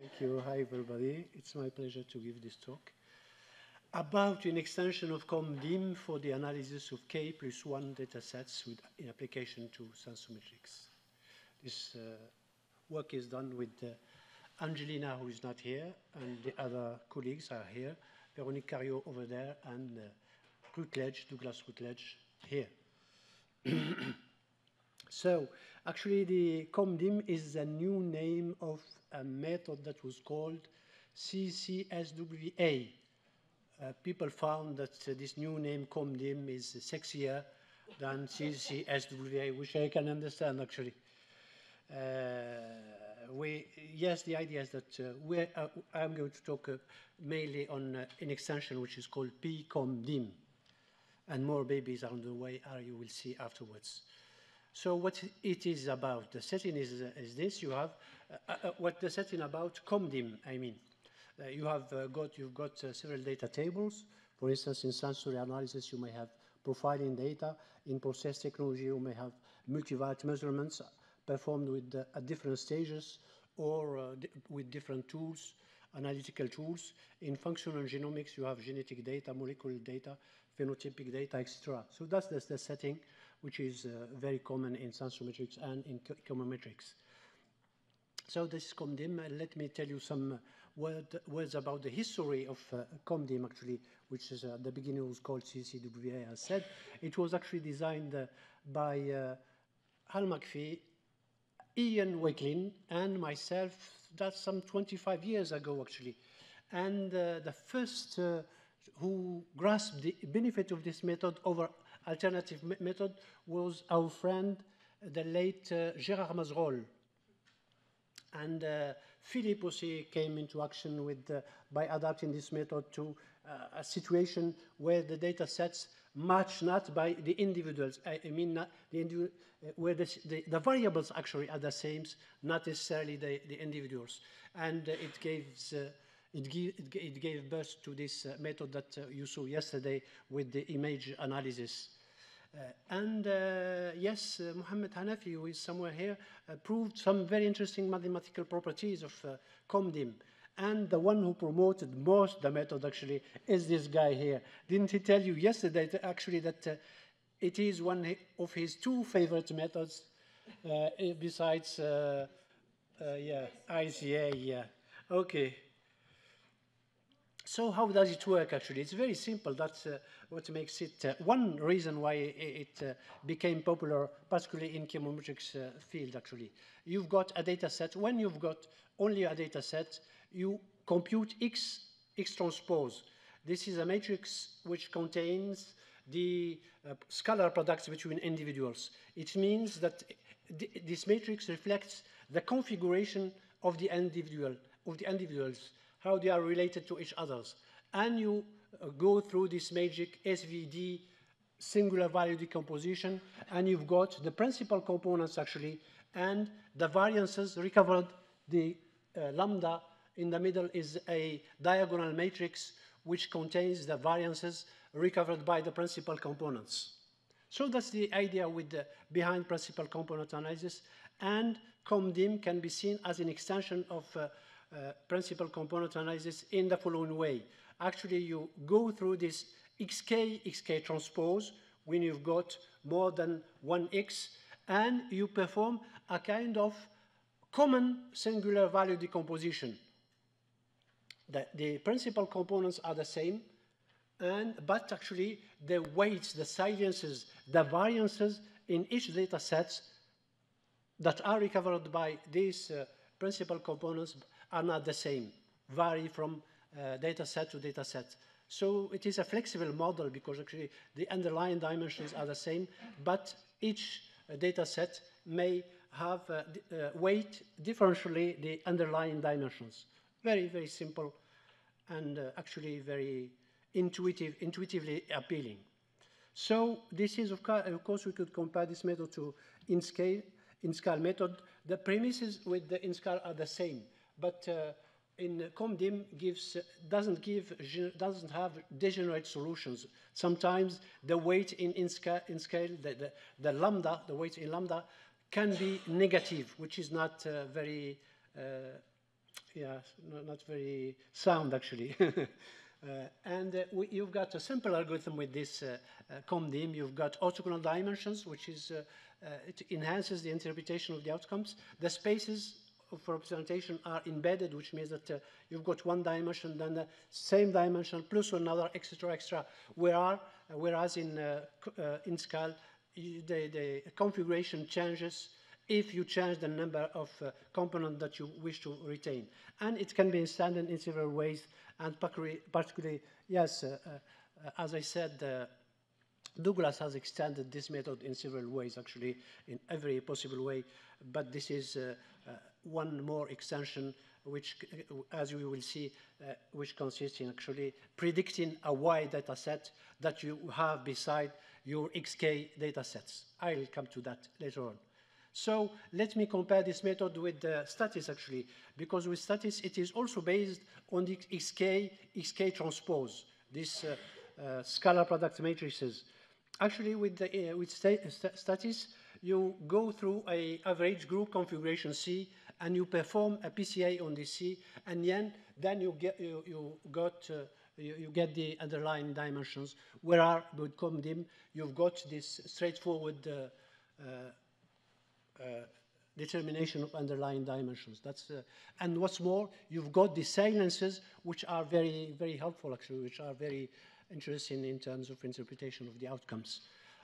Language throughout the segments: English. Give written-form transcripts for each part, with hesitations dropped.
Thank you. Hi, everybody. It's my pleasure to give this talk about an extension of ComDim for the analysis of K+1 datasets in application to Sensometrics. This work is done with Angelina, who is not here, and the other colleagues are here. Véronique Cario over there, and Douglas Rutledge here. So, actually, the ComDim is the new name of a method that was called CCSWA. People found that this new name, ComDim, is sexier than CCSWA, which I can understand, actually. Yes, the idea is that I'm going to talk mainly on an extension which is called PComDim. And more babies are on the way, you will see afterwards. So what it is about, the setting is this. You have, what the setting about, ComDim, I mean. You've got several data tables. For instance, in sensory analysis, you may have profiling data. In process technology, you may have multivariate measurements performed with at different stages or with different tools, analytical tools. In functional genomics, you have genetic data, molecular data, phenotypic data, etc. So that's the setting, which is very common in Sensometrics and in econometrics. So this is ComDim. Let me tell you some words about the history of ComDim, actually, which is at the beginning was called CCWA, as said. It was actually designed by Hal McPhee, Ian Wakelin, and myself. That's some 25 years ago, actually. And the first who grasped the benefit of this method over alternative method was our friend, the late Gérard Mazerolles. And Philippe also came into action with, by adapting this method to a situation where the data sets match not by the individuals. I mean, not the where the variables actually are the same, not necessarily the individuals. And it gave birth to this method that you saw yesterday with the image analysis. Yes, Mohammed Hanafi, who is somewhere here, proved some very interesting mathematical properties of ComDim. And the one who promoted most the method, actually, is this guy here. Didn't he tell you yesterday, actually, that it is one of his two favorite methods, besides, ICA, yeah. Okay. So how does it work, actually? It's very simple. That's what makes it one reason why it became popular, particularly in chemometrics field, actually. You've got a data set. When you've got only a data set, you compute X transpose. This is a matrix which contains the scalar products between individuals. It means that this matrix reflects the configuration of the individuals, how they are related to each other. And you go through this magic SVD, singular value decomposition, and you've got the principal components, actually, and the variances recovered. The lambda in the middle is a diagonal matrix which contains the variances recovered by the principal components. So that's the idea with behind principal component analysis, and ComDim can be seen as an extension of principal component analysis in the following way. Actually, you go through this XK transpose when you've got more than one X, and you perform a kind of common singular value decomposition. The principal components are the same, but actually the weights, the saliences, the variances in each data set that are recovered by these principal components are not the same, vary from data set to data set. So it is a flexible model because actually the underlying dimensions are the same, but each data set may have weight differentially the underlying dimensions. Very, very simple and actually very intuitively appealing. So this is, of course, we could compare this method to Indscal method. The premises with the Indscal are the same, but in ComDim doesn't have degenerate solutions. Sometimes the weight in Indscal, the lambda, the weight in lambda can be negative, which is not very yeah, not very sound actually. You've got a simple algorithm with this ComDim. You've got orthogonal dimensions, which is it enhances the interpretation of the outcomes. The spaces for representation are embedded, which means that you've got one dimension, then the same dimension plus another, etc., whereas in Indscal, the configuration changes if you change the number of components that you wish to retain. And it can be extended in several ways, and particularly, yes, as I said, Douglas has extended this method in several ways, actually, in every possible way, but this is one more extension, which, as we will see, which consists in actually predicting a Y data set that you have beside your XK data sets. I'll come to that later on. So let me compare this method with Statis, actually, because with Statis, it is also based on the XK transpose, these scalar product matrices. Actually, with Statis, you go through an average group configuration C, and you perform a PCA on the C, and then you get the underlying dimensions. Whereas with ComDim, you've got this straightforward determination of underlying dimensions. And what's more, you've got the silences, which are very, very helpful, actually, which are very interesting in terms of interpretation of the outcomes.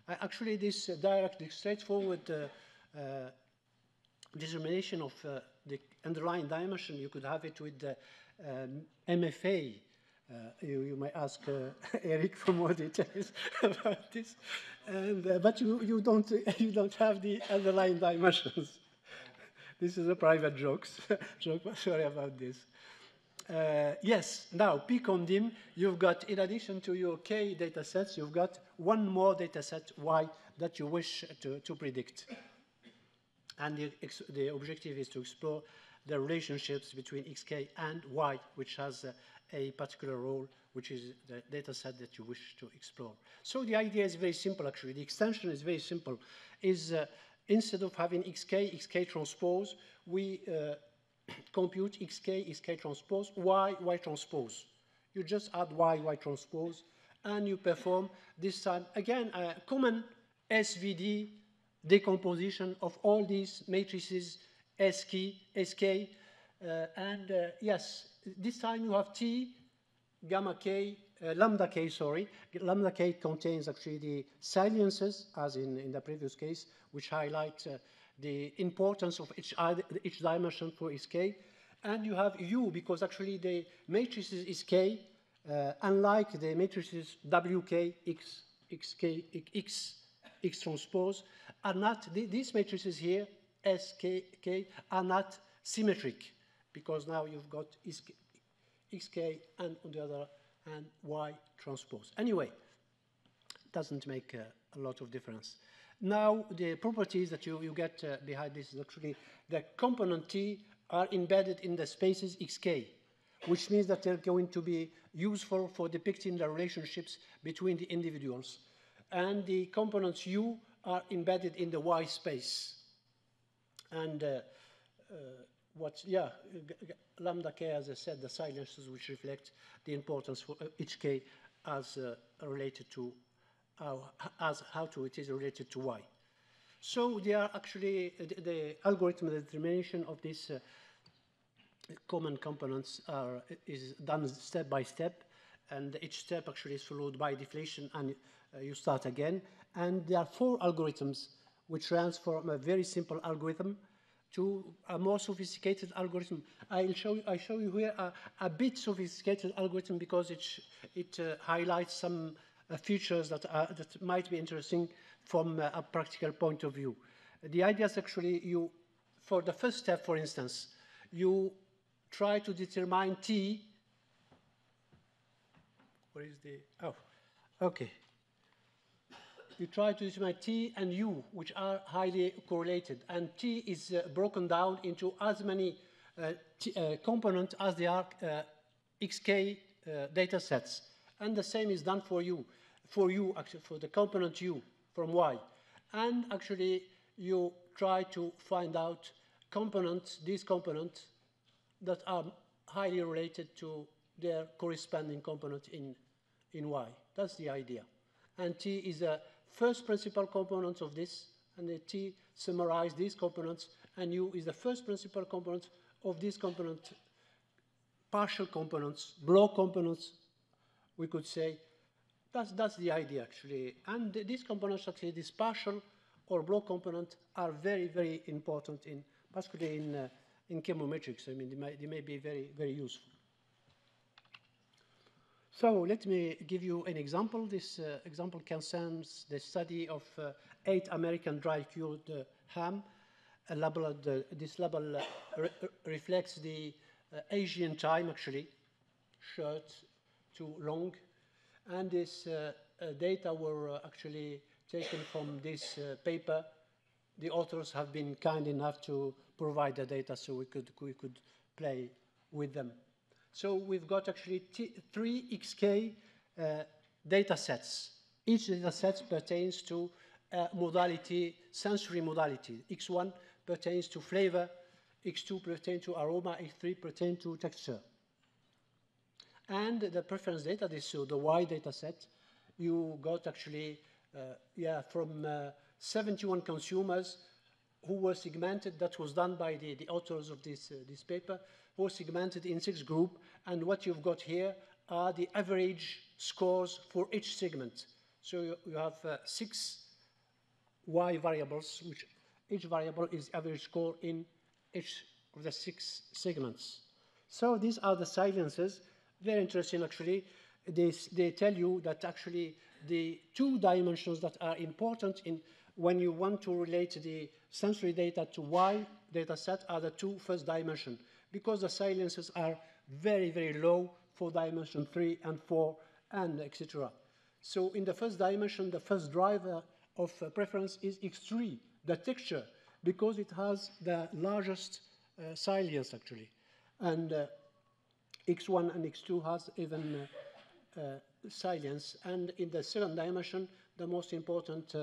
Actually, this direct, straightforward determination of the underlying dimension, you could have it with the MFA. You might ask Eric for more details about this, but you don't have the underlying dimensions. This is a private joke. Sorry about this. Yes, now PComDim, you've got, in addition to your K data sets, you've got one more data set Y that you wish to predict. And the objective is to explore the relationships between XK and Y, which has a particular role, which is the data set that you wish to explore. So the idea is very simple, actually. The extension is very simple. Instead of having XK transpose, we compute XK transpose, Y transpose. You just add Y transpose, and you perform this time, again, a common SVD decomposition of all these matrices, SK, yes, this time you have T, gamma K, lambda K, sorry. Lambda K contains actually the saliences, as in the previous case, which highlight the importance of each dimension for XK. And you have U, because actually the matrices is K, unlike the matrices WK, X transpose, are not, these matrices here, SK, are not symmetric, because now you've got XK and on the other hand Y transpose. Anyway, it doesn't make a lot of difference. Now, the properties that you get behind this is actually the component T are embedded in the spaces XK, which means that they're going to be useful for depicting the relationships between the individuals. And the components U are embedded in the Y space. And lambda K, as I said, the silences which reflect the importance for each K as related to it is related to Y. So they are actually the algorithm, the determination of these common components is done step by step, and each step actually is followed by deflation, and you start again. And there are 4 algorithms which runs from a very simple algorithm to a more sophisticated algorithm. I show you here a bit sophisticated algorithm because it highlights some features that might be interesting from a practical point of view. The idea is actually for the first step, for instance, you try to determine T. Where is the, oh, okay. You try to determine T and U, which are highly correlated. And T is broken down into as many components as there are XK data sets. And the same is done for U. Actually, for the component U from Y. And actually, you try to find out these components, that are highly related to their corresponding component in Y. That's the idea. And T is the first principal component of this, and the T summarizes these components, and U is the first principal component of these component, partial components, block components, we could say. That's the idea, actually. And these components, actually, this partial or block component, are very, very important, particularly in chemometrics. I mean, they may be very, very useful. So let me give you an example. This example concerns the study of 8 American dry-cured ham. This label reflects the Asian time, actually, short to long. And this data were actually taken from this paper. The authors have been kind enough to provide the data so we could play with them. So we've got actually 3 XK data sets. Each data set pertains to modality, sensory modality. X1 pertains to flavor, X2 pertains to aroma, X3 pertains to texture. And the preference data, this so the Y data set, you got actually from 71 consumers who were segmented. That was done by the authors of this paper, who were segmented in 6 groups. And what you've got here are the average scores for each segment. So you have 6 Y variables, which each variable is average score in each of the 6 segments. So these are the silences. Very interesting, actually. They tell you that actually the 2 dimensions that are important when you want to relate the sensory data to Y data set are the 2 first dimensions, because the silences are very, very low for dimension 3 and 4 and etc. So in the first dimension, the first driver of preference is X3, the texture, because it has the largest salience, actually. And X1 and X2 has even salience. And in the second dimension, the most important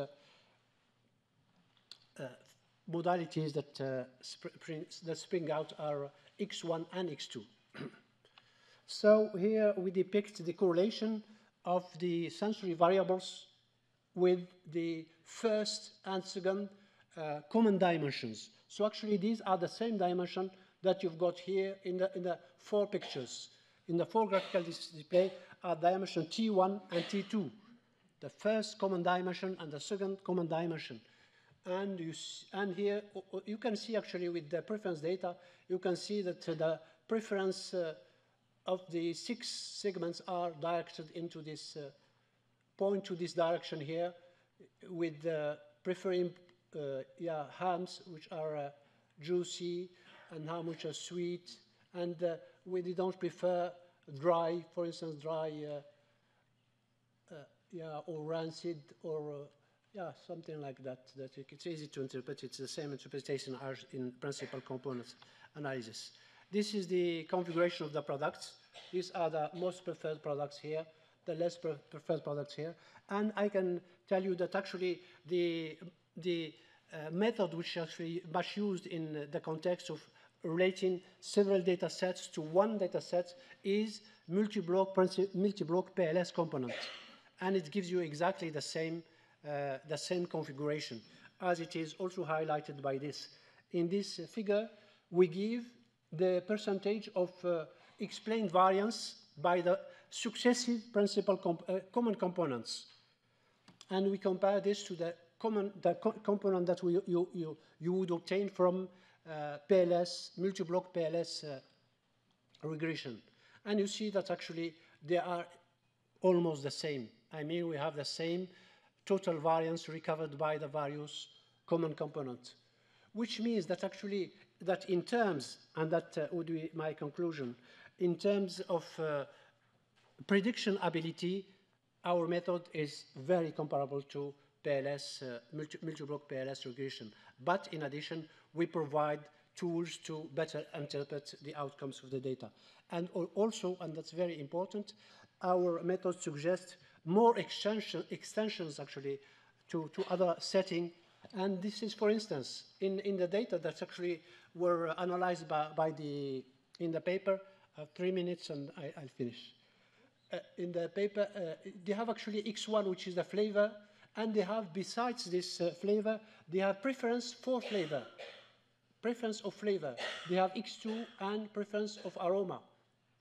modalities that spring out are X1 and X2. So here we depict the correlation of the sensory variables with the first and second common dimensions. So actually these are the same dimension that you've got here in the 4 pictures. In the 4 graphical display are dimension T1 and T2, the first common dimension and the second common dimension. And here you can see actually with the preference data, you can see that the preference of the 6 segments are directed into this, point to this direction here, with preferring hams which are juicy and ham which are sweet, and we don't prefer dry, for instance, dry or rancid or something like that. It's easy to interpret. It's the same interpretation as in principal components analysis. This is the configuration of the products. These are the most preferred products here, the less preferred products here. And I can tell you that actually the method which is actually much used in the context of relating several data sets to one data set is multi-block PLS component. And it gives you exactly the same configuration, as it is also highlighted by this. In this figure, we give the percentage of explained variance by the successive principal common components. And we compare this to the component that you would obtain from PLS, multi-block PLS regression. And you see that actually they are almost the same. I mean, we have the same total variance recovered by the various common components, which means that actually that in terms, and that would be my conclusion, in terms of prediction ability, our method is very comparable to PLS, multi-block PLS regression. But in addition, we provide tools to better interpret the outcomes of the data. And also, and that's very important, our method suggests more extensions actually to other settings. And this is, for instance, in the data that actually were analyzed by the In the paper, 3 minutes and I'll finish. In the paper, they have actually X1, which is the flavor, and they have, besides this flavor, they have preference for flavor, preference of flavor. They have X2 and preference of aroma.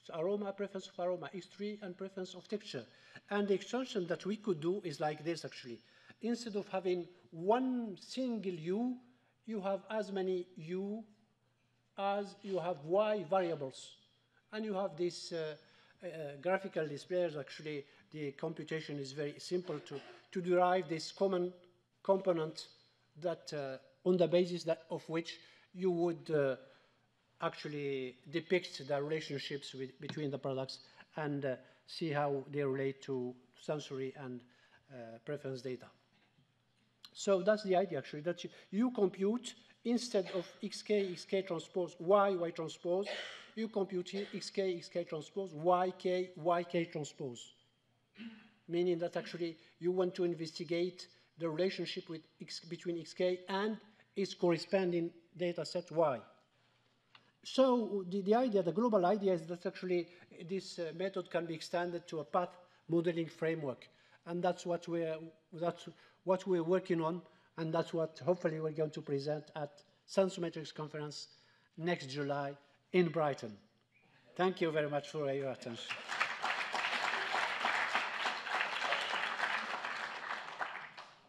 So aroma, preference of aroma, X3 and preference of texture. And the extension that we could do is like this, actually. Instead of having one single U, you have as many U as you have Y variables. And you have these graphical displays. Actually, the computation is very simple to derive this common component that on the basis of which you would actually depict the relationships between the products and see how they relate to sensory and preference data. So that's the idea, actually, that you compute, instead of xk transpose, y transpose, you compute here xk transpose, yk transpose. Meaning that actually you want to investigate the relationship between xk and its corresponding data set y. So the idea, the global idea, is that actually this method can be extended to a path modeling framework. And that's what we're working on, and that's what hopefully we're going to present at Sensometrics conference next July in Brighton. Thank you very much for your attention.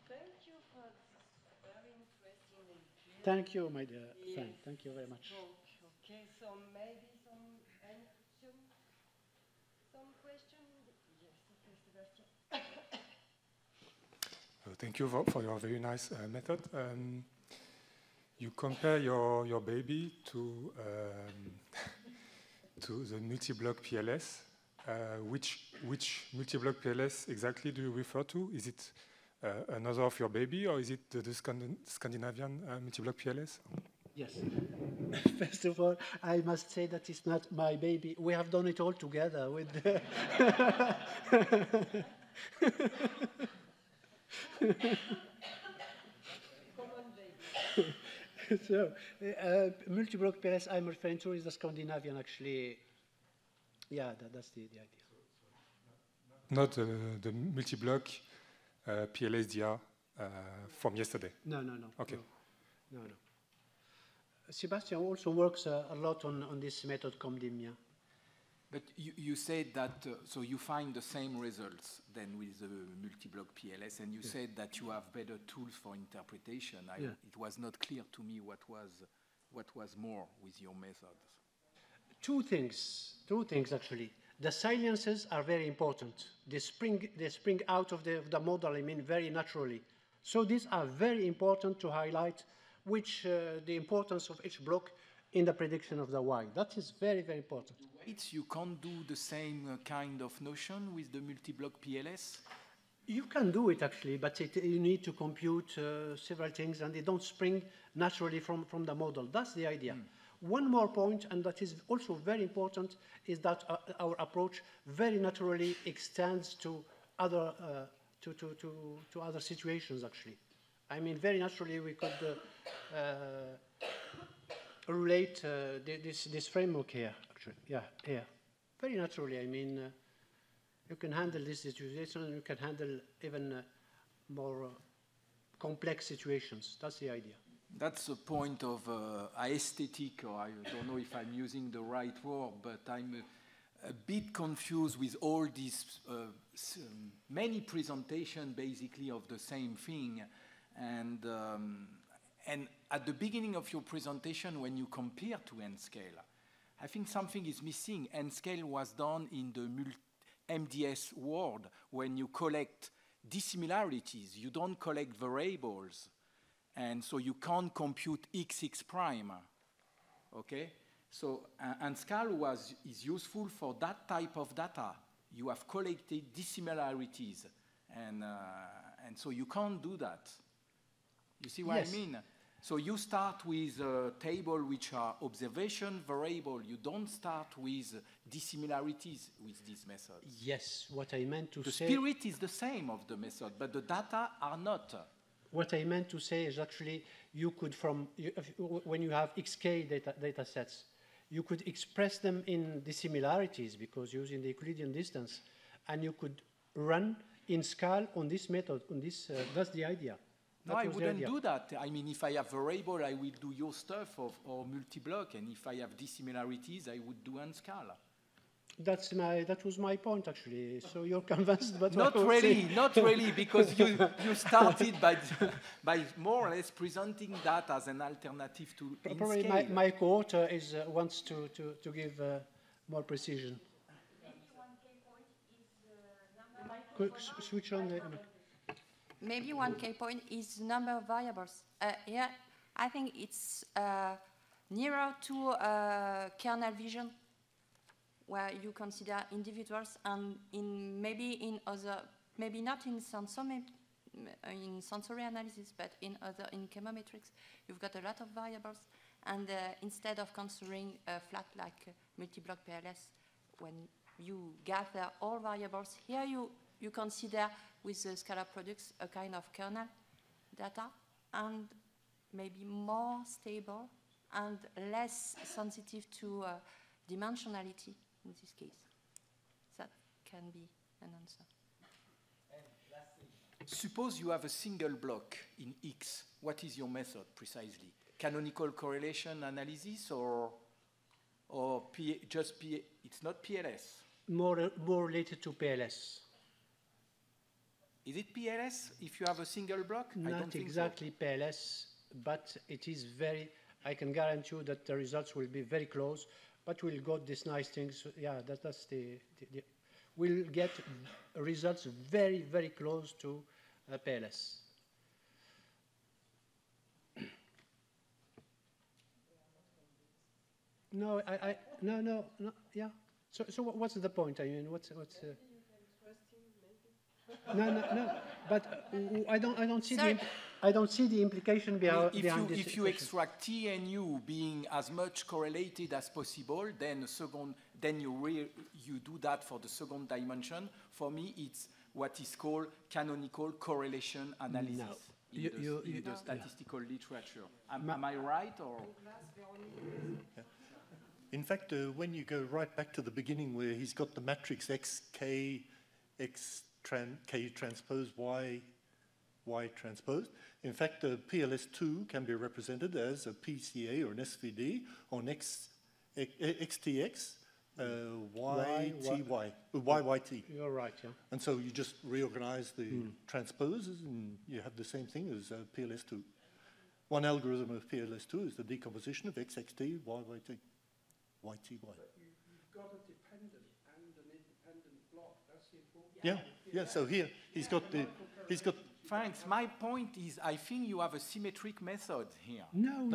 Thank you for this very interesting and clear. Thank you, my dear Yes. friend. Thank you very much. Okay, so maybe some question? Yes, okay, Sebastian. Thank you for your very nice method. You compare your baby to to the multi-block PLS. Which multi-block PLS exactly do you refer to? Is it another of your baby, or is it the Scandinavian multi-block PLS? Yes. First of all, I must say that it's not my baby. We have done it all together with the So, multi-block PLS I'm referring to is the Scandinavian, actually. Yeah, that's the idea. Not the multi-block PLS DR from yesterday? No. Okay. No. Sebastian also works a lot on this method, ComDim, yeah. But you said that, so you find the same results than with the multi-block PLS, and you said that you have better tools for interpretation. It was not clear to me what was more with your methods. Two things actually. The saliences are very important. They spring out of the model, I mean, very naturally. So these are very important to highlight the importance of each block in the prediction of the Y. That is very, very important. You can't do the same kind of notion with the multi-block PLS? You can do it, actually, but you need to compute several things, and they don't spring naturally from the model. That's the idea. One more point, and that is also very important, is that our approach very naturally extends to other other situations, actually. I mean, very naturally we could relate this framework here, actually. Yeah, here. Very naturally, I mean, you can handle this situation, and you can handle even more complex situations. That's the idea. That's the point of aesthetic, or I don't know if I'm using the right word, but I'm a bit confused with all these many presentations basically of the same thing. And at the beginning of your presentation, when you compare to Indscal, I think something is missing. Indscal was done in the MDS world when you collect dissimilarities. You don't collect variables. And so you can't compute XX prime, okay? So Indscal is useful for that type of data. You have collected dissimilarities, and so you can't do that. You see what I mean? So you start with a table which are observation variable. You don't start with dissimilarities with this method. Yes, what I meant to say... The spirit is the same of the method, but the data are not. What I meant to say is actually you could, when you have XK data sets, you could express them in dissimilarities because using the Euclidean distance, and you could run Indscal on this method, on this, that's the idea. No, I wouldn't do that. I mean, if I have variable, I will do your stuff or multi-block, and if I have dissimilarities, I would do Indscal. That was my point, actually. So you're convinced, but not really, not really, because you started by more or less presenting that as an alternative to probably Indscal. my co-author wants to give more precision. Could switch on the. Maybe one key point is the number of variables. Here, I think it's nearer to kernel vision, where you consider individuals, and maybe not in sensory analysis, but in chemometrics, you've got a lot of variables, and instead of considering a flat like multi-block PLS, when you gather all variables, here you consider with the scalar products a kind of kernel data, and maybe more stable and less sensitive to dimensionality in this case. That can be an answer. Suppose you have a single block in X. What is your method precisely? Canonical correlation analysis or just it's not PLS? More related to PLS. Is it PLS if you have a single block? I don't think exactly so. PLS, but it is very, I can guarantee you that the results will be very close, but we'll get these nice things. Yeah, that's we'll get results very, very close to PLS. No, no, yeah. So what's the point? I mean, what's No. But I don't see the implication behind this. If you extract T and U being as much correlated as possible, then you do that for the second dimension. For me, it's what is called canonical correlation analysis in the statistical literature. Am I right or? Yeah. In fact, when you go right back to the beginning where he's got the matrix X, K, X, K transpose, Y transpose. In fact, PLS2 can be represented as a PCA or an SVD on XTX, YYT. You're right, yeah. And so you just reorganize the transposes and you have the same thing as PLS2. One algorithm of PLS2 is the decomposition of XXT, YYT. YTY. But you've got a dependent and an independent block. That's the important. Yeah. So here he's got. Thanks. My point is, I think you have a symmetric method here. No.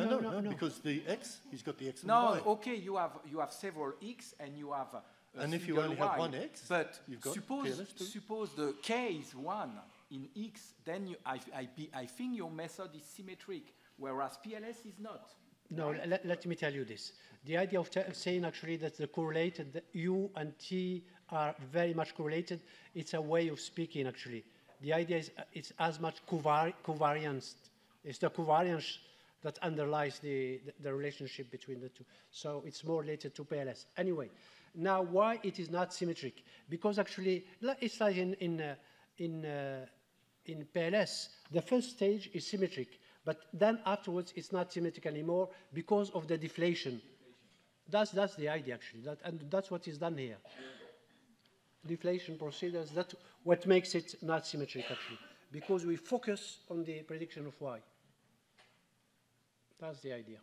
Because the X, he's got the X and Y. Y. Okay, you have several X and you have and if you only have one X, but you've got suppose the K is 1 in X, then I think your method is symmetric, whereas PLS is not. No, let me tell you this. The idea of saying actually that the correlated, that U and T are very much correlated, it's a way of speaking actually. The idea is it's as much covariance. It's the covariance that underlies the relationship between the two. So it's more related to PLS. Anyway, now why it is not symmetric? Because actually, it's like in PLS, the first stage is symmetric. But then afterwards, it's not symmetric anymore because of the deflation. That's the idea, actually. And that's what is done here. Deflation procedures, that's what makes it not symmetric, actually. Because we focus on the prediction of Y. That's the idea.